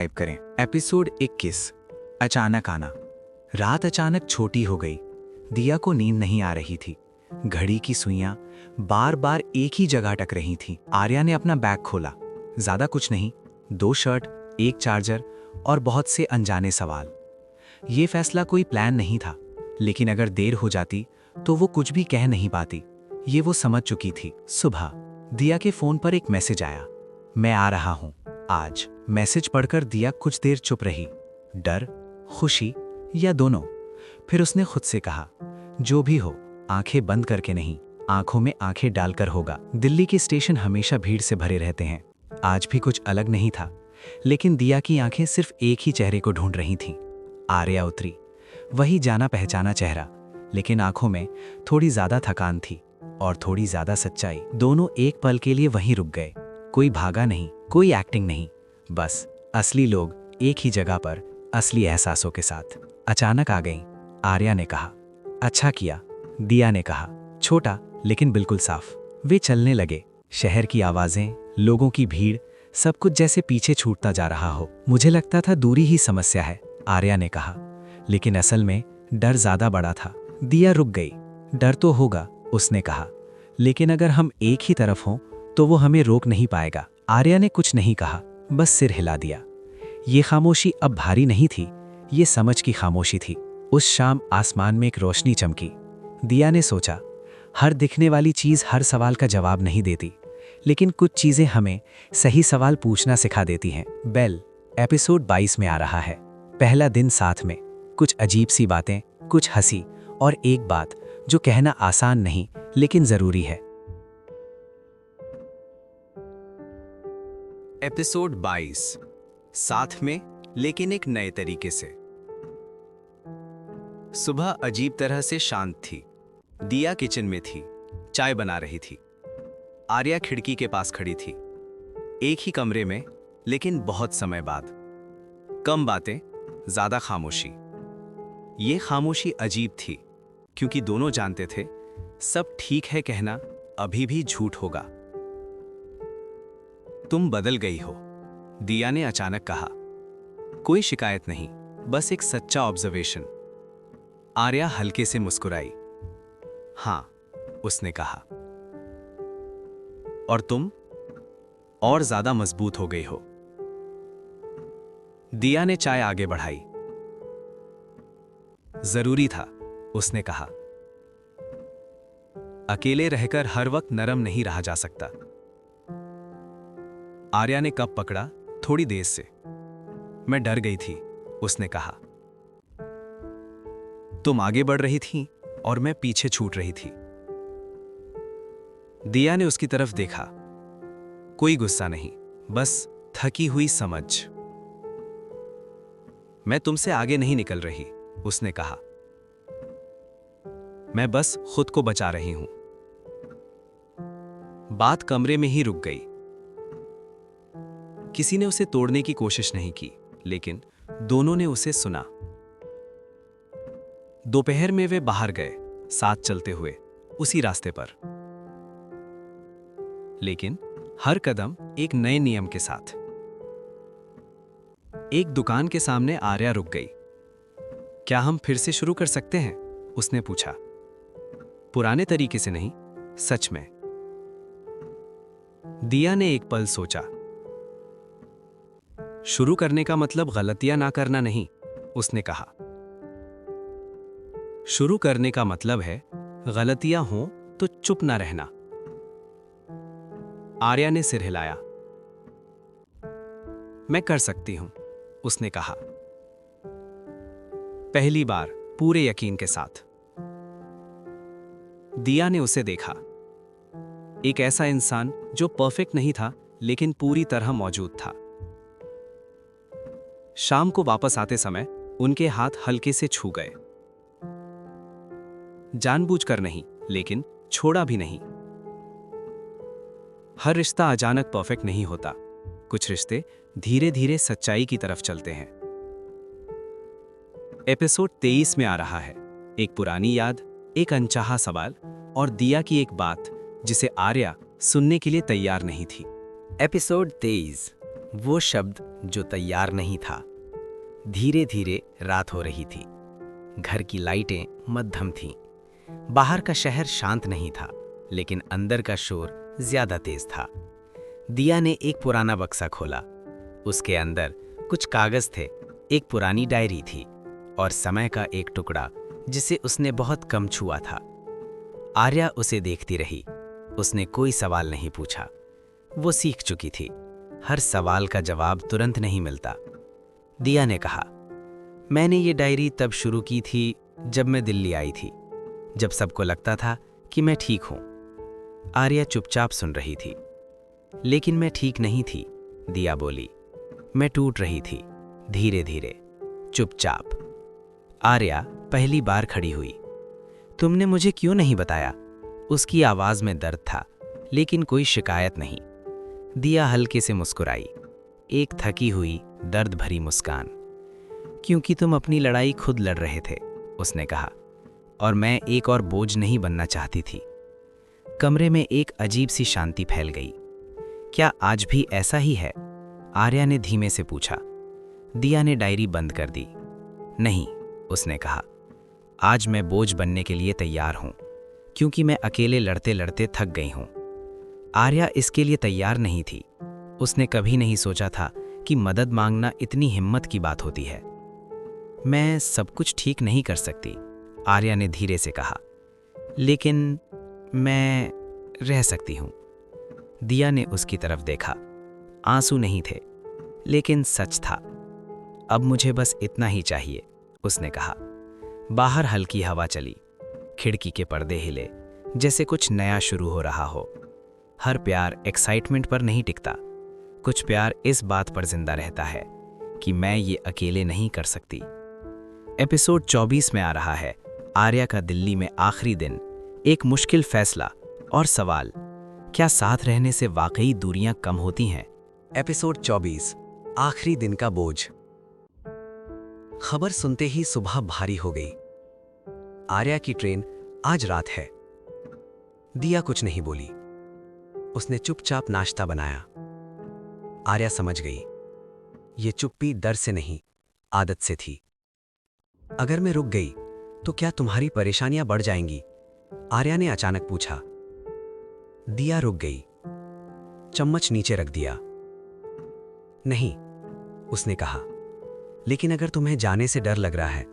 Type करें। Episode 21 अचानक आना। रात अचानक छोटी हो गई। दिया को नींद नहीं आ रही थी। घड़ी की सुइयां बार बार एक ही जगह अटक रही थीं। आर्या ने अपना बैग खोला। ज्यादा कुछ नहीं, 2 शर्ट, 1 चार्जर और बहुत से अनजाने सवाल। ये फैसला कोई प्लान नहीं था, लेकिन अगर देर हो जाती तो वो कुछ भी कह नहीं पाती। ये वो समझ चुकी थी। सुबह दिया के फोन पर एक मैसेज आया, मैं आ रहा हूं आज। मैसेज पढ़कर दिया कुछ देर चुप रही। डर, खुशी या दोनों। फिर उसने खुद से कहा, जो भी हो आंखें बंद करके नहीं, आंखों में आंखें डालकर होगा। दिल्ली के स्टेशन हमेशा भीड़ से भरे रहते हैं। आज भी कुछ अलग नहीं था, लेकिन दिया की आंखें सिर्फ एक ही चेहरे को ढूंढ रही थीं। आर्या उतरी। वही जाना पहचाना चेहरा, लेकिन आंखों में थोड़ी ज्यादा थकान थी और थोड़ी ज्यादा सच्चाई। दोनों एक पल के लिए वहीं रुक गए। कोई भागा नहीं, कोई एक्टिंग नहीं, बस असली लोग एक ही जगह पर असली एहसासों के साथ। अचानक आ गई, आर्या ने कहा। अच्छा किया, दिया ने कहा। छोटा लेकिन बिल्कुल साफ। वे चलने लगे। शहर की आवाजें, लोगों की भीड़, सब कुछ जैसे पीछे छूटता जा रहा हो। मुझे लगता था दूरी ही समस्या है, आर्या ने कहा, लेकिन असल में डर ज्यादा बड़ा था। दिया रुक गई। डर तो होगा, उसने कहा, लेकिन अगर हम एक ही तरफ हों तो वो हमें रोक नहीं पाएगा। आर्या ने कुछ नहीं कहा, बस सिर हिला दिया। ये खामोशी अब भारी नहीं थी, ये समझ की खामोशी थी। उस शाम आसमान में एक रोशनी चमकी। दिया ने सोचा, हर दिखने वाली चीज हर सवाल का जवाब नहीं देती, लेकिन कुछ चीजें हमें सही सवाल पूछना सिखा देती हैं। बेल एपिसोड 22 में आ रहा है। पहला दिन साथ में, कुछ अजीब सी बातें, कुछ हंसी और एक बात जो कहना आसान नहीं लेकिन जरूरी है। एपिसोड 22 साथ में लेकिन एक नए तरीके से। सुबह अजीब तरह से शांत थी। दिया किचन में थी, चाय बना रही थी। आर्या खिड़की के पास खड़ी थी, एक ही कमरे में, लेकिन बहुत समय बाद। कम बातें, ज्यादा खामोशी। ये खामोशी अजीब थी, क्योंकि दोनों जानते थे सब ठीक है कहना अभी भी झूठ होगा। तुम बदल गई हो, दिया ने अचानक कहा। कोई शिकायत नहीं, बस एक सच्चा ऑब्जर्वेशन। आर्या हल्के से मुस्कुराई। हां, उसने कहा। और तुम और ज्यादा मजबूत हो गई हो। दिया ने चाय आगे बढ़ाई। जरूरी था, उसने कहा। अकेले रहकर हर वक्त नरम नहीं रहा जा सकता। आर्या ने कप पकड़ा, थोड़ी देर से। मैं डर गई थी, उसने कहा। तुम आगे बढ़ रही थी और मैं पीछे छूट रही थी। दिया ने उसकी तरफ देखा। कोई गुस्सा नहीं, बस थकी हुई समझ। मैं तुमसे आगे नहीं निकल रही, उसने कहा। मैं बस खुद को बचा रही हूं। बात कमरे में ही रुक गई। किसी ने उसे तोड़ने की कोशिश नहीं की, लेकिन दोनों ने उसे सुना। दोपहर में वे बाहर गए, साथ चलते हुए, उसी रास्ते पर। लेकिन हर कदम एक नए नियम के साथ। एक दुकान के सामने आर्या रुक गई। क्या हम फिर से शुरू कर सकते हैं? उसने पूछा। पुराने तरीके से नहीं, सच में। दिया ने एक पल सोचा। शुरू करने का मतलब गलतियां ना करना नहीं, उसने कहा। शुरू करने का मतलब है गलतियां हों तो चुप ना रहना। आर्या ने सिर हिलाया। मैं कर सकती हूं, उसने कहा। पहली बार पूरे यकीन के साथ। दिया ने उसे देखा। एक ऐसा इंसान जो परफेक्ट नहीं था, लेकिन पूरी तरह मौजूद था। शाम को वापस आते समय उनके हाथ हल्के से छू गए। जानबूझकर नहीं, लेकिन छोड़ा भी नहीं। हर रिश्ता अचानक परफेक्ट नहीं होता। कुछ रिश्ते धीरे धीरे सच्चाई की तरफ चलते हैं। एपिसोड 23 में आ रहा है। एक पुरानी याद, एक अनचाहा सवाल और दिया की एक बात जिसे आर्या सुनने के लिए तैयार नहीं थी। एपिसोड 23 वो शब्द जो तैयार नहीं था। धीरे धीरे रात हो रही थी। घर की लाइटें मध्यम थीं। बाहर का शहर शांत नहीं था, लेकिन अंदर का शोर ज्यादा तेज था। दिया ने एक पुराना बक्सा खोला। उसके अंदर कुछ कागज थे, एक पुरानी डायरी थी और समय का एक टुकड़ा जिसे उसने बहुत कम छुआ था। आर्या उसे देखती रही। उसने कोई सवाल नहीं पूछा। वो सीख चुकी थी, हर सवाल का जवाब तुरंत नहीं मिलता। दिया ने कहा, मैंने ये डायरी तब शुरू की थी जब मैं दिल्ली आई थी, जब सबको लगता था कि मैं ठीक हूं। आर्या चुपचाप सुन रही थी। लेकिन मैं ठीक नहीं थी, दिया बोली। मैं टूट रही थी, धीरे धीरे, चुपचाप। आर्या पहली बार खड़ी हुई। तुमने मुझे क्यों नहीं बताया? उसकी आवाज में दर्द था, लेकिन कोई शिकायत नहीं। दिया हल्के से मुस्कुराई, एक थकी हुई, दर्द भरी मुस्कान। क्योंकि तुम अपनी लड़ाई खुद लड़ रहे थे, उसने कहा, और मैं एक और बोझ नहीं बनना चाहती थी। कमरे में एक अजीब सी शांति फैल गई। क्या आज भी ऐसा ही है? आर्या ने धीमे से पूछा। दिया ने डायरी बंद कर दी। नहीं, उसने कहा, आज मैं बोझ बनने के लिए तैयार हूं, क्योंकि मैं अकेले लड़ते लड़ते थक गई हूं। आर्या इसके लिए तैयार नहीं थी। उसने कभी नहीं सोचा था कि मदद मांगना इतनी हिम्मत की बात होती है। मैं सब कुछ ठीक नहीं कर सकती, आर्या ने धीरे से कहा, लेकिन मैं रह सकती हूं। दिया ने उसकी तरफ देखा। आंसू नहीं थे, लेकिन सच था। अब मुझे बस इतना ही चाहिए, उसने कहा। बाहर हल्की हवा चली। खिड़की के पर्दे हिले, जैसे कुछ नया शुरू हो रहा हो। हर प्यार एक्साइटमेंट पर नहीं टिकता। कुछ प्यार इस बात पर जिंदा रहता है कि मैं ये अकेले नहीं कर सकती। एपिसोड 24 में आ रहा है आर्या का दिल्ली में आखिरी दिन। एक मुश्किल फैसला और सवाल, क्या साथ रहने से वाकई दूरियां कम होती हैं? एपिसोड 24, आखिरी दिन का बोझ। खबर सुनते ही सुबह भारी हो गई। आर्या की ट्रेन आज रात है। दिया कुछ नहीं बोली। उसने चुपचाप नाश्ता बनाया। आर्या समझ गई, ये चुप्पी डर से नहीं, आदत से थी। अगर मैं रुक गई तो क्या तुम्हारी परेशानियां बढ़ जाएंगी? आर्या ने अचानक पूछा। दिया रुक गई। चम्मच नीचे रख दिया। नहीं, उसने कहा, लेकिन अगर तुम्हें जाने से डर लग रहा है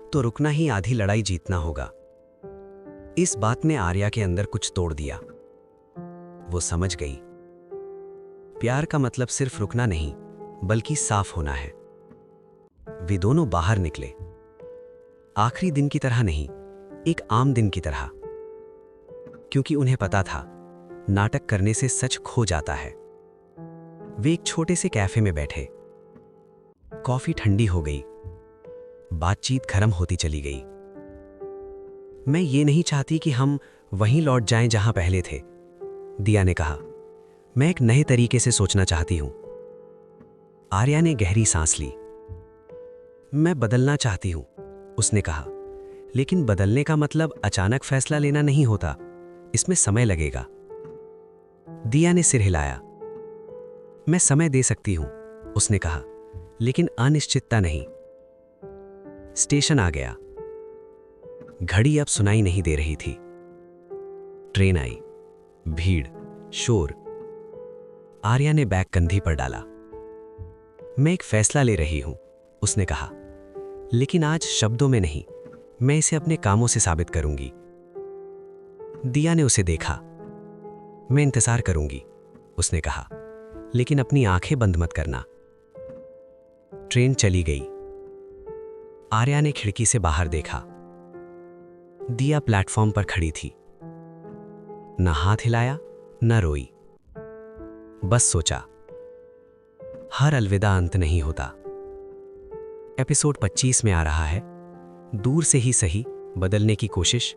तो रुकना ही आधी लड़ाई जीतना होगा। इस बात ने आर्या के अंदर कुछ तोड़ दिया। वो समझ गई, प्यार का मतलब सिर्फ रुकना नहीं, बल्कि साफ होना है। वे दोनों बाहर निकले। आखिरी दिन की तरह नहीं, एक आम दिन की तरह, क्योंकि उन्हें पता था नाटक करने से सच खो जाता है। वे एक छोटे से कैफे में बैठे। कॉफी ठंडी हो गई। बातचीत गर्म होती चली गई। मैं ये नहीं चाहती कि हम वहीं लौट जाएं जहां पहले थे, दिया ने कहा। मैं एक नए तरीके से सोचना चाहती हूं। आर्या ने गहरी सांस ली। मैं बदलना चाहती हूं, उसने कहा, लेकिन बदलने का मतलब अचानक फैसला लेना नहीं होता, इसमें समय लगेगा। दिया ने सिर हिलाया। मैं समय दे सकती हूं, उसने कहा, लेकिन अनिश्चितता नहीं। स्टेशन आ गया। घड़ी अब सुनाई नहीं दे रही थी। ट्रेन आई। भीड़, शोर। आर्या ने बैग कंधी पर डाला। मैं एक फैसला ले रही हूं, उसने कहा, लेकिन आज शब्दों में नहीं, मैं इसे अपने कामों से साबित करूंगी। दिया ने उसे देखा। मैं इंतजार करूंगी, उसने कहा, लेकिन अपनी आंखें बंद मत करना। ट्रेन चली गई। आर्या ने खिड़की से बाहर देखा। दिया प्लेटफॉर्म पर खड़ी थी। न हाथ हिलाया, न रोई। बस सोचा, हर अलविदा अंत नहीं होता। एपिसोड 25 में आ रहा है दूर से ही सही, बदलने की कोशिश।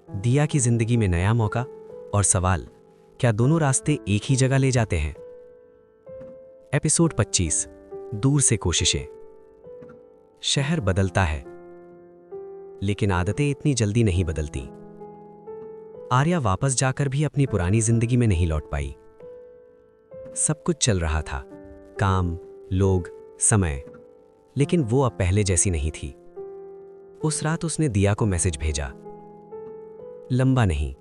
दिया की जिंदगी में नया मौका और सवाल, क्या दोनों रास्ते एक ही जगह ले जाते हैं? एपिसोड 25, दूर से कोशिशें। शहर बदलता है, लेकिन आदतें इतनी जल्दी नहीं बदलती। आर्या वापस जाकर भी अपनी पुरानी जिंदगी में नहीं लौट पाई। सब कुछ चल रहा था, काम, लोग, समय, लेकिन वो अब पहले जैसी नहीं थी। उस रात उसने दिया को मैसेज भेजा। लंबा नहीं,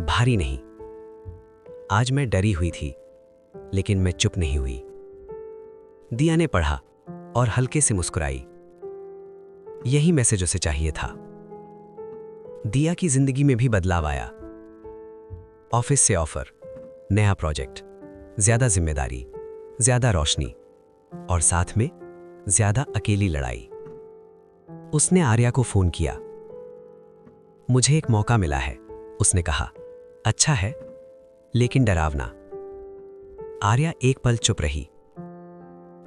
भारी नहीं। आज मैं डरी हुई थी, लेकिन मैं चुप नहीं हुई। दिया ने पढ़ा और हल्के से मुस्कुराई। यही मैसेज उसे चाहिए था। दिया की जिंदगी में भी बदलाव आया। ऑफिस से ऑफर, नया प्रोजेक्ट, ज्यादा जिम्मेदारी, ज्यादा रोशनी और साथ में ज्यादा अकेली लड़ाई। उसने आर्या को फोन किया। मुझे एक मौका मिला है, उसने कहा। अच्छा है, लेकिन डरावना। आर्या एक पल चुप रही,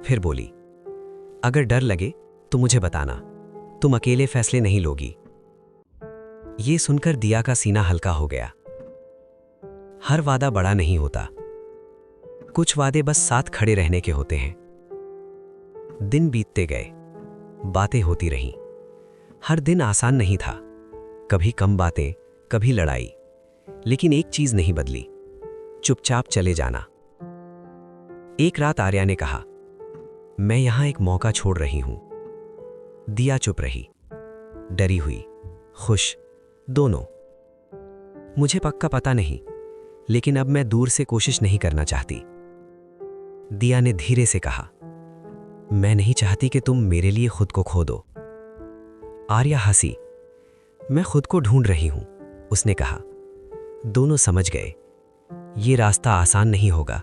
फिर बोली, अगर डर लगे तो मुझे बताना, तुम अकेले फैसले नहीं लोगी। ये सुनकर दिया का सीना हल्का हो गया। हर वादा बड़ा नहीं होता, कुछ वादे बस साथ खड़े रहने के होते हैं। दिन बीतते गए, बातें होती रहीं। हर दिन आसान नहीं था, कभी कम बातें, कभी लड़ाई, लेकिन एक चीज नहीं बदली, चुपचाप चले जाना। एक रात आर्या ने कहा, मैं यहां एक मौका छोड़ रही हूं। दिया चुप रही, डरी हुई, खुश, दोनों। मुझे पक्का पता नहीं, लेकिन अब मैं दूर से कोशिश नहीं करना चाहती। दिया ने धीरे से कहा, मैं नहीं चाहती कि तुम मेरे लिए खुद को खो दो। आर्या हंसी। मैं खुद को ढूंढ रही हूं, उसने कहा। दोनों समझ गए, ये रास्ता आसान नहीं होगा,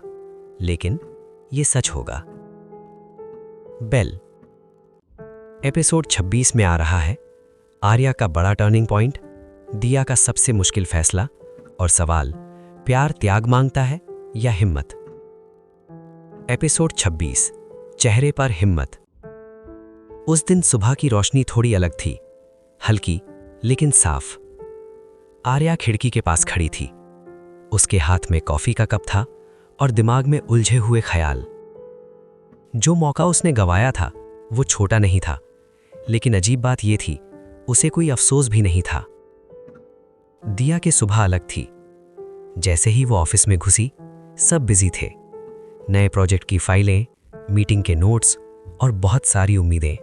लेकिन ये सच होगा। बेल। एपिसोड 26 में आ रहा है आर्या का बड़ा टर्निंग पॉइंट, दिया का सबसे मुश्किल फैसला और सवाल, प्यार त्याग मांगता है या हिम्मत। एपिसोड 26, चेहरे पर हिम्मत। उस दिन सुबह की रोशनी थोड़ी अलग थी, हल्की लेकिन साफ। आर्या खिड़की के पास खड़ी थी। उसके हाथ में कॉफी का कप था और दिमाग में उलझे हुए ख्याल। जो मौका उसने गंवाया था वो छोटा नहीं था, लेकिन अजीब बात यह थी, उसे कोई अफसोस भी नहीं था। दिया की सुबह अलग थी। जैसे ही वो ऑफिस में घुसी, सब बिजी थे। नए प्रोजेक्ट की फाइलें, मीटिंग के नोट्स और बहुत सारी उम्मीदें।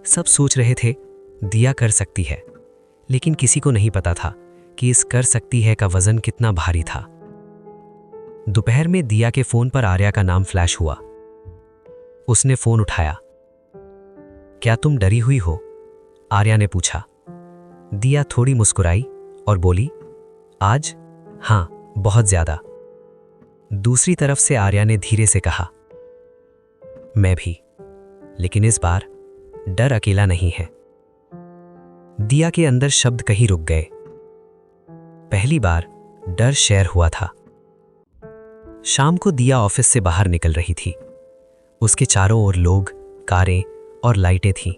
सब सोच रहे थे दिया कर सकती है, लेकिन किसी को नहीं पता था कि इस कर सकती है का वजन कितना भारी था। दोपहर में दिया के फोन पर आर्या का नाम फ्लैश हुआ। उसने फोन उठाया। क्या तुम डरी हुई हो? आर्या ने पूछा। दिया थोड़ी मुस्कुराई और बोली, आज हां, बहुत ज्यादा। दूसरी तरफ से आर्या ने धीरे से कहा, मैं भी, लेकिन इस बार डर अकेला नहीं है। दिया के अंदर शब्द कहीं रुक गए। पहली बार डर शेयर हुआ था। शाम को दिया ऑफिस से बाहर निकल रही थी। उसके चारों ओर लोग, कारें और लाइटें थीं,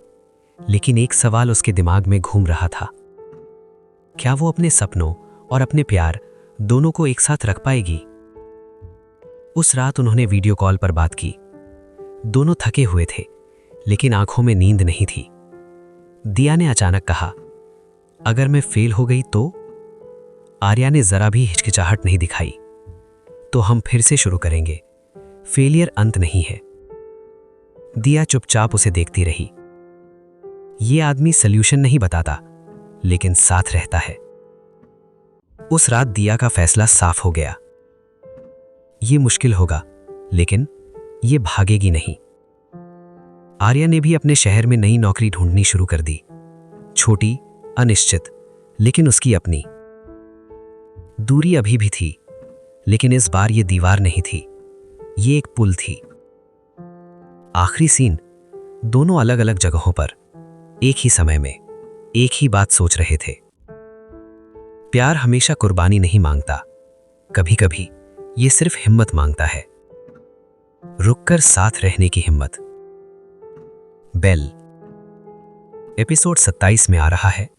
लेकिन एक सवाल उसके दिमाग में घूम रहा था। क्या वो अपने सपनों और अपने प्यार दोनों को एक साथ रख पाएगी? उस रात उन्होंने वीडियो कॉल पर बात की। दोनों थके हुए थे, लेकिन आंखों में नींद नहीं थी। दिया ने अचानक कहा, अगर मैं फेल हो गई तो? आर्या ने जरा भी हिचकिचाहट नहीं दिखाई। तो हम फिर से शुरू करेंगे, फेलियर अंत नहीं है। दिया चुपचाप उसे देखती रही। ये आदमी सल्यूशन नहीं बताता, लेकिन साथ रहता है। उस रात दिया का फैसला साफ हो गया। ये मुश्किल होगा, लेकिन ये भागेगी नहीं। आर्या ने भी अपने शहर में नई नौकरी ढूंढनी शुरू कर दी। छोटी, अनिश्चित, लेकिन उसकी अपनी। दूरी अभी भी थी, लेकिन इस बार ये दीवार नहीं थी, ये एक पुल थी। आखिरी सीन, दोनों अलग अलग जगहों पर, एक ही समय में, एक ही बात सोच रहे थे। प्यार हमेशा कुर्बानी नहीं मांगता, कभी कभी ये सिर्फ हिम्मत मांगता है, रुककर साथ रहने की हिम्मत। बेल। एपिसोड 27 में आ रहा है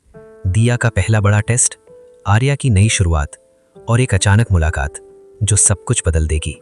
दिया का पहला बड़ा टेस्ट, आर्या की नई शुरुआत और एक अचानक मुलाकात जो सब कुछ बदल देगी।